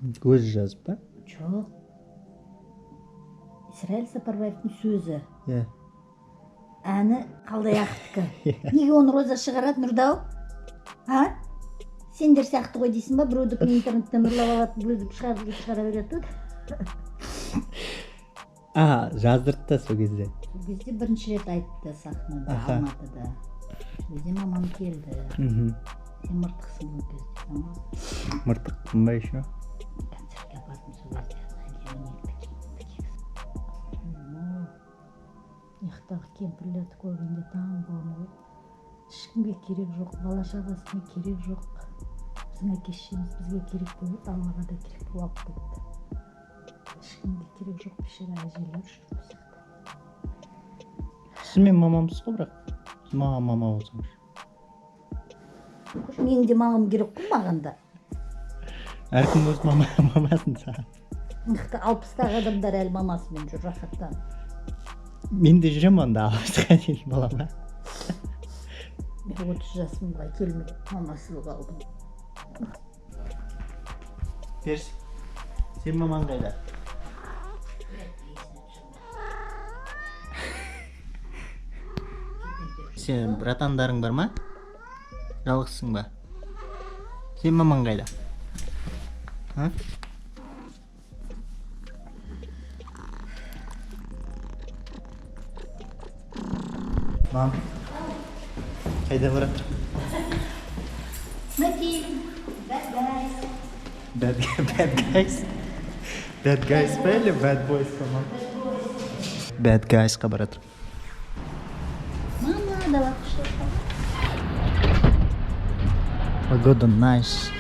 Өзі жазып па? Жоқ. Исраил Сапарбаевтың сөзі. Иә. Әні Қалдаяқовтікі. Неге оны Роза шығарады, Нұрдау? А? Сендер сияқты ғой дейсің ба? Біреудікін интернеттен ұрлап алады, біреуді шығара береді. Жаздырды да сол кезде. Сол кезде бірінші рет айтты сахнада, Алматыда. Сол кезде мамам келді. Сен мыртықсың ол кезде. Мыртықпын ба еще? Концертке бардым сол кезде. Яқтағы кемпірлерді көргенде таң болдым ғой. Ешкімге керек жоқ, бала шағасына керек жоқ. Біздің әке-шешеміз бізге керек болып, Аллаға да керек болып кетті. Ешкімге керек жоқ, бейшара әжелер жүр бұл сияқты. Сіз мен мамамсыз ғой, бірақ маған мама болсаңыз. Менің де мамам керек қой маған да. Әркім өз мамасын саған. Мықты 60-тағы адамдар әлі мамасымен жүр, рахаттан. Мен де жүрем онда 60-ға дейін балама. Мен 30 жасымға келмей мамасыз қалдым. Перс, сен мамаң қайда? Сен братандарың бар ма? Жалғызсың ба? Сен мамаң қайда? Мам, қайда баратыр? Смотри, bad guys. Bad guys? Bad guys па или bad boys па, мам? Bad guysқа баратыр. Мама, давай кушай. Погода nice.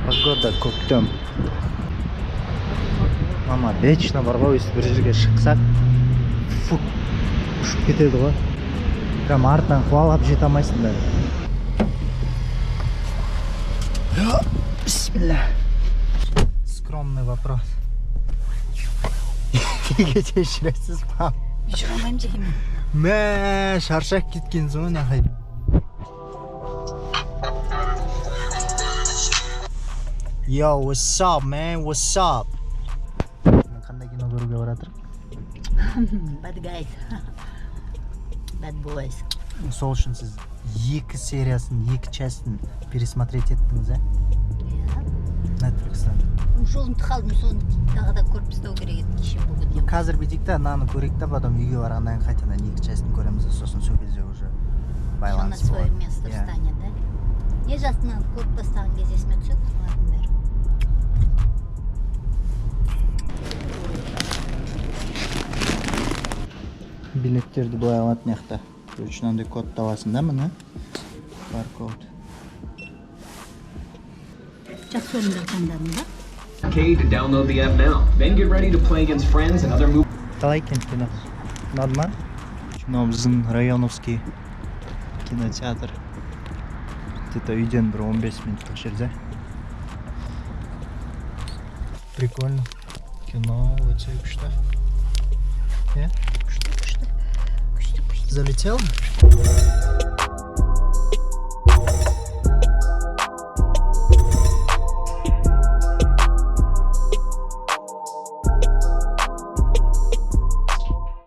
Погода көктем. Мама, вечно бар ғой, өйстіп бір жерге шықсақ, ұшып кетеді ғой. Прям артынан қуалап жете алмайсың да. Бисмилля. Скромный вопрос. Неге жүресіз, мам? Жүремеймін жегемен. Мә, шаршап кеткенсің ғой, нақай. Yo, what's up, man? What's up? Қандай кино көруге баратыр? Bad guys. Bad boys. Сол үшін сіз 2 сериясын, 2 частын пересмотреть еттіңіз, ә? Netflix-тан. Жолымды қалдым, соны тағы да көріп тастау керек еді кеше бүгін. Қазір бүйтейік та, наны көрейік та, потом үйге барғаннан қайтадан 2 частын көреміз, сосын сол кезде уже байланыс болады. Свое место встанет, да? Не жасынан көріп бастаған кезде есіме түседі, солардың бәрі. Билеттерді былай алатын яқта. Үшінандай код табасың да, міне? Баркод. Жақсы ойындар таңдадым да? To download the app now. Then get ready to play against friends and other movies. Қалай екен кино? Ұнады ма? Мынау біздің районовский кинотеатр. Где-то үйден бір 15 минуттық жерде. Прикольно. Кино өте күшті. Күшті. Күшті. Залетел?